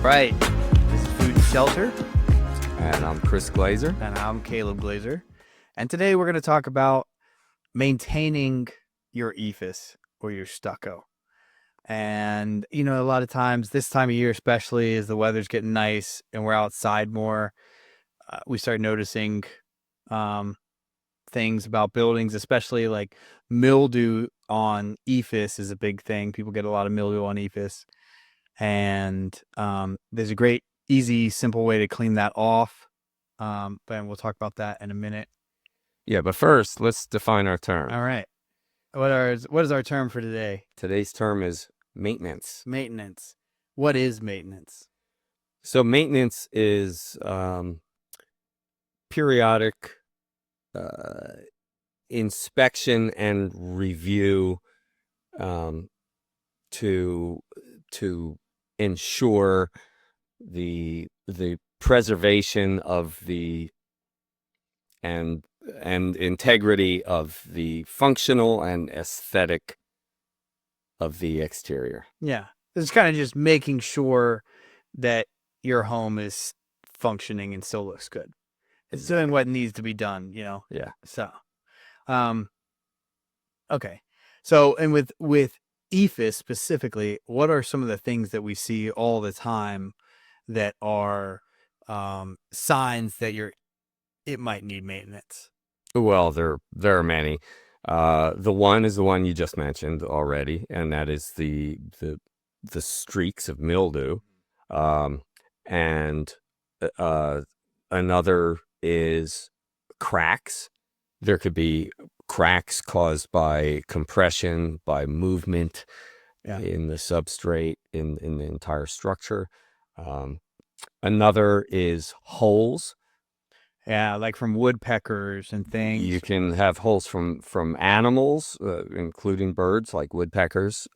right. This is Food and Shelter. And I'm Chris Glaser. And I'm Caleb Glaser. And today we're going to talk about maintaining your EIFS or your stucco. And, you know, a lot of times, this time of year especially, as the weather's getting nice and we're outside more, we start noticing things about buildings, especially like mildew on EIFS is a big thing. People get a lot of mildew on EIFS. And there's a great, easy, simple way to clean that off. But we'll talk about that in a minute. Yeah, but first, let's define our term. All right. What is our term for today? Today's term is maintenance. Maintenance. What is maintenance? So maintenance is periodic inspection and review to ensure the preservation of the and integrity of the functional and aesthetic of the exterior. Yeah. It's kind of just making sure that your home is functioning and still looks good. It's doing what needs to be done, you know? Yeah. So, okay. So, and with EIFS specifically, what are some of the things that we see all the time that are signs that it might need maintenance? Well, there are many. The one is the one you just mentioned already, and that is the streaks of mildew. And another is cracks. There could be cracks caused by compression, by movement in the substrate, in the entire structure. Another is holes. Yeah, like from woodpeckers and things. You can have holes from animals, including birds like woodpeckers,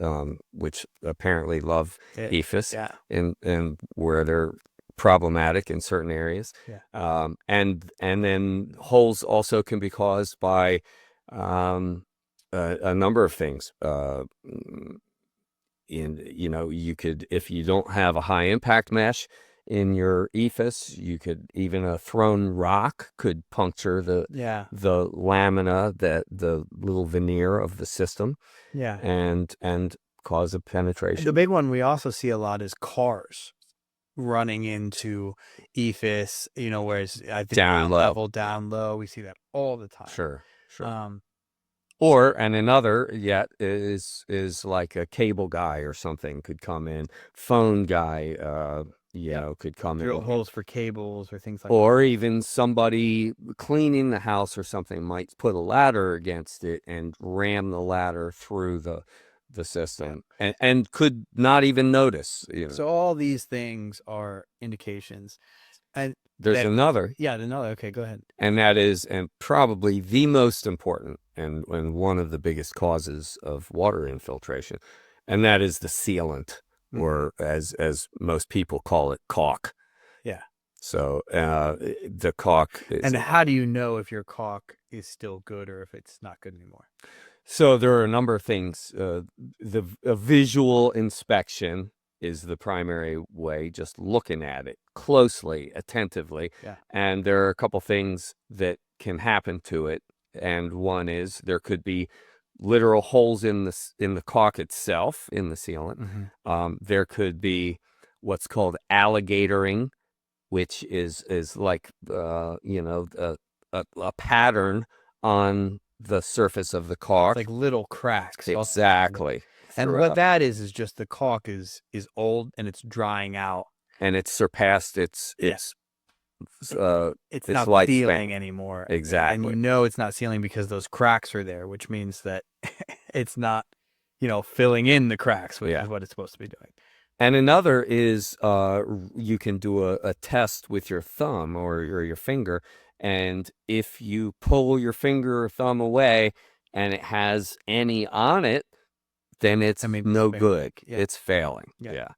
which apparently love EIFS, and where they're problematic in certain areas. Yeah. And then holes also can be caused by a number of things. You could, if you don't have a high impact mesh in your EIFS, you could, even a thrown rock could puncture the lamina, the little veneer of the system, and cause a penetration. The big one we also see a lot is cars running into EIFS, you know, whereas I think down low, we see that all the time. Sure. And another is like a cable guy or something could come in, phone guy, could come in. Drill holes for cables or things like that. Or even somebody cleaning the house or something might put a ladder against it and ram the ladder through the system and could not even notice. So all these things are indications. And there's another. Yeah, another. Okay, go ahead. And that is, and probably the most important and one of the biggest causes of water infiltration, and that is the sealant, or as most people call it, caulk. Yeah. So the caulk is, and how do you know if your caulk is still good or if it's not good anymore? So there are a number of things. A visual inspection is the primary way, just looking at it closely, attentively. Yeah. And there are a couple things that can happen to it. And one is there could be literal holes in the caulk itself, in the sealant. There could be what's called alligatoring, which is like a pattern on the surface of the caulk, like little cracks. Exactly. And what that is just the caulk is old and it's drying out, and it's surpassed its not lifespan. Sealing anymore. Exactly. And it's not sealing because those cracks are there, which means that it's not, filling in the cracks, which is what it's supposed to be doing. And another is you can do a test with your thumb or your finger, and if you pull your finger or thumb away and it has any on it, then it's no good. Yeah. It's failing. Yeah,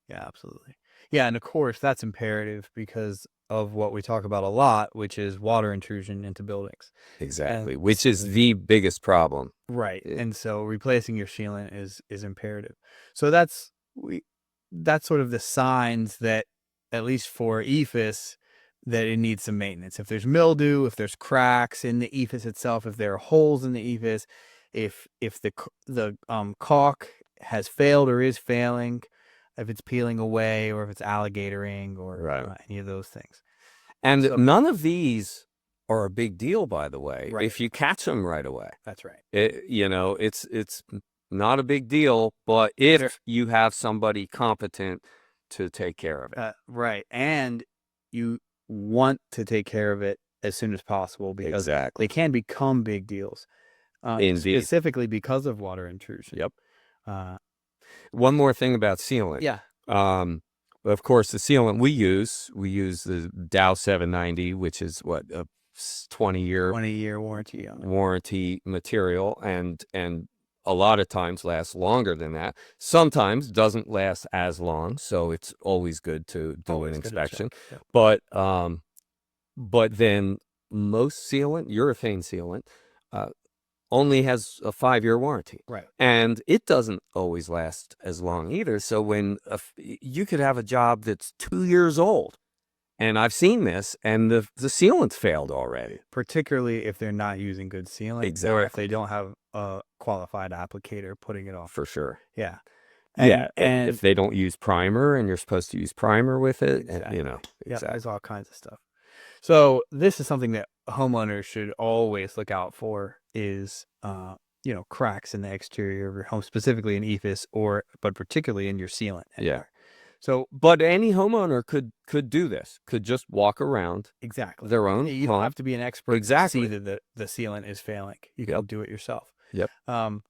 absolutely. Yeah, and of course that's imperative because of what we talk about a lot, which is water intrusion into buildings. Exactly, which is the biggest problem. Right, and so replacing your sealant is imperative. So that's that's sort of the signs that, at least for EIFS, that it needs some maintenance. If there's mildew, if there's cracks in the EIFS itself, if there are holes in the EIFS, if the caulk has failed or is failing, if it's peeling away, or if it's alligatoring, or any of those things. And So- none of these are a big deal, by the way, Right. if you catch them right away. That's right. It's not a big deal, but if you have somebody competent to take care of it. Right. And you want to take care of it as soon as possible, because Exactly. they can become big deals. Indeed. Specifically because of water intrusion. Yep. One more thing about sealant. Yeah. Of course, the sealant we use the Dow 790, which is what, a 20-year warranty on it. warranty material, and a lot of times lasts longer than that. Sometimes doesn't last as long, so it's always good to do an inspection. Yep. But then most sealant, urethane sealant, only has a 5-year warranty. Right. And it doesn't always last as long either. So when you could have a job that's 2 years old, and I've seen this, and the sealant failed already. Particularly if they're not using good sealant. Exactly. Or if they don't have a qualified applicator putting it off. For sure. Yeah. And if they don't use primer, and you're supposed to use primer with it, Exactly. Yeah, exactly. There's all kinds of stuff. So this is something that homeowners should always look out for, is cracks in the exterior of your home, specifically in EIFS, but particularly in your sealant. Yeah. So, but any homeowner could do this. Could just walk around exactly their own. You don't have to be an expert Exactly. to see that the sealant is failing. You can do it yourself. Yep. And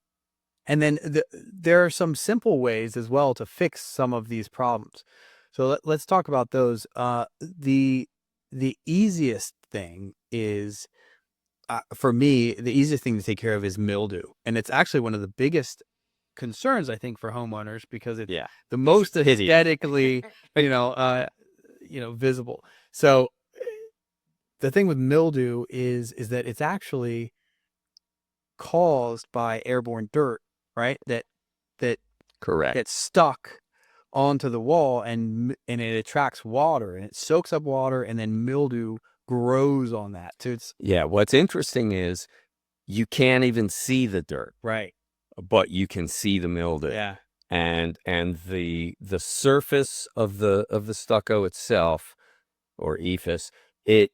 then there are some simple ways as well to fix some of these problems. So let's talk about those. The easiest thing is, for me, the easiest thing to take care of is mildew. And it's actually one of the biggest concerns, I think, for homeowners, because it's the most aesthetically, visible. So the thing with mildew is that it's actually caused by airborne dirt, right? That Correct. gets stuck onto the wall, and it attracts water, and it soaks up water, and then mildew grows on that. So what's interesting is you can't even see the dirt, right, but you can see the mildew. Yeah. And the surface of the stucco itself, or EIFS, it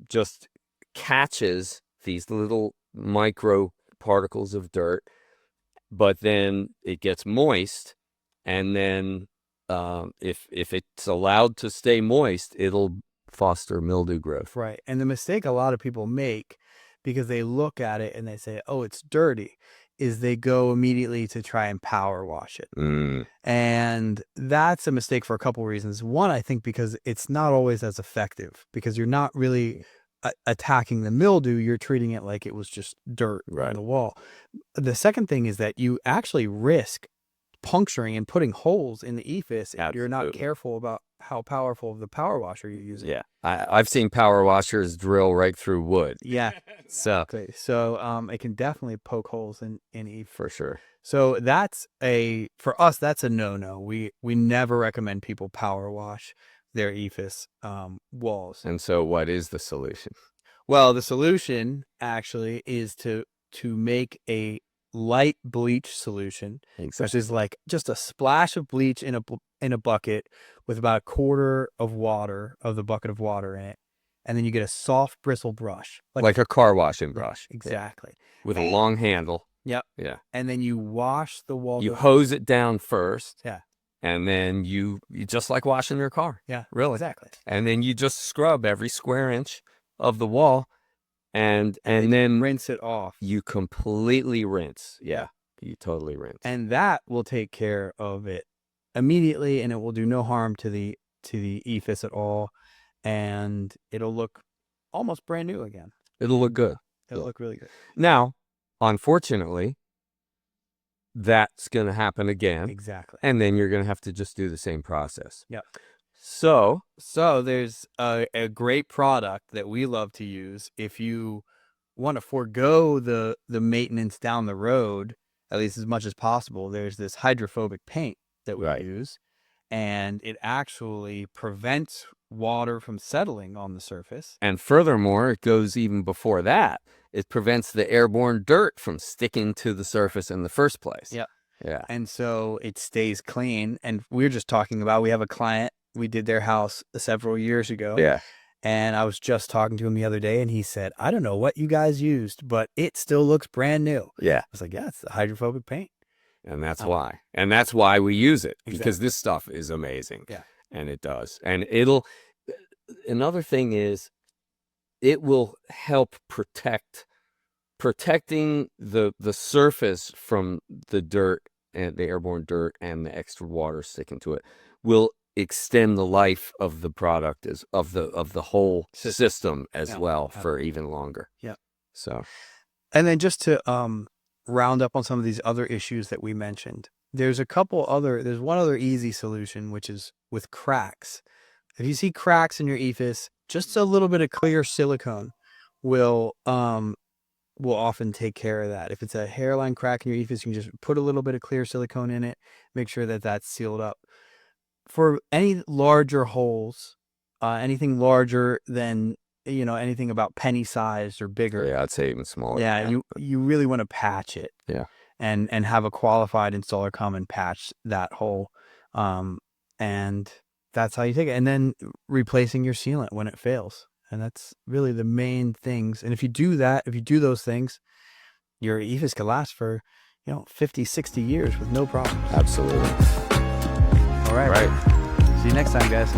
just catches these little micro particles of dirt, but then it gets moist, and then if it's allowed to stay moist, it'll foster mildew growth. Right. And the mistake a lot of people make, because they look at it and they say, oh, it's dirty, is they go immediately to try and power wash it. And that's a mistake for a couple reasons. One, I think because it's not always as effective, because you're not really attacking the mildew, you're treating it like it was just dirt on the wall. The second thing is that you actually risk puncturing and putting holes in the EIFS if you're not careful about how powerful of the power washer you're using. Yeah, I've seen power washers drill right through wood. Yeah, exactly. So it can definitely poke holes in EIFS. For sure. So for us, that's a no-no. We never recommend people power wash their EIFS walls. And so what is the solution? Well, the solution actually is to make a light bleach solution, which is like just a splash of bleach in a bucket with about a quarter of the bucket of water in it, and then you get a soft bristle brush, like a car washing brush. Exactly. With a long handle. Yep. Yeah. And then you wash the wall. You hose it down first. Yeah. And then you just like washing your car. Yeah. Really. Exactly. And then you just scrub every square inch of the wall. And then rinse it off. You completely rinse. Yeah, you totally rinse. And that will take care of it immediately, and it will do no harm to the EIFS at all, and it'll look almost brand new again. It'll look good. It'll look really good. Now, unfortunately, that's going to happen again. Exactly. And then you're going to have to just do the same process. Yep. So there's a great product that we love to use if you want to forego the maintenance down the road, at least as much as possible. There's this hydrophobic paint that we use, and it actually prevents water from settling on the surface. And furthermore, it goes even before that. It prevents the airborne dirt from sticking to the surface in the first place. Yep. Yeah. And so it stays clean. And we're just talking about, we have a client, we did their house several years ago. Yeah. And I was just talking to him the other day, and he said, I don't know what you guys used, but it still looks brand new. Yeah. I was like, yeah, it's the hydrophobic paint. And that's why. And that's why we use it, because Exactly. this stuff is amazing. Yeah. And it does. And another thing is, it will help protecting the surface from the dirt and the airborne dirt and the extra water sticking to it will extend the life of the product of the whole system as well for even longer. Yeah. So, and then just to round up on some of these other issues that we mentioned, there's one other easy solution, which is with cracks. If you see cracks in your EIFS, just a little bit of clear silicone will often take care of that. If it's a hairline crack in your EIFS, you can just put a little bit of clear silicone in it, make sure that that's sealed up. For any larger holes, anything larger than, anything about penny sized or bigger. Yeah, I'd say even smaller. Yeah, you really want to patch it. Yeah. And have a qualified installer come and patch that hole. And that's how you take it. And then replacing your sealant when it fails. And that's really the main things. And if you do those things, your EIFS can last for, 50, 60 years with no problems. Absolutely. All right. Right. See you next time, guys.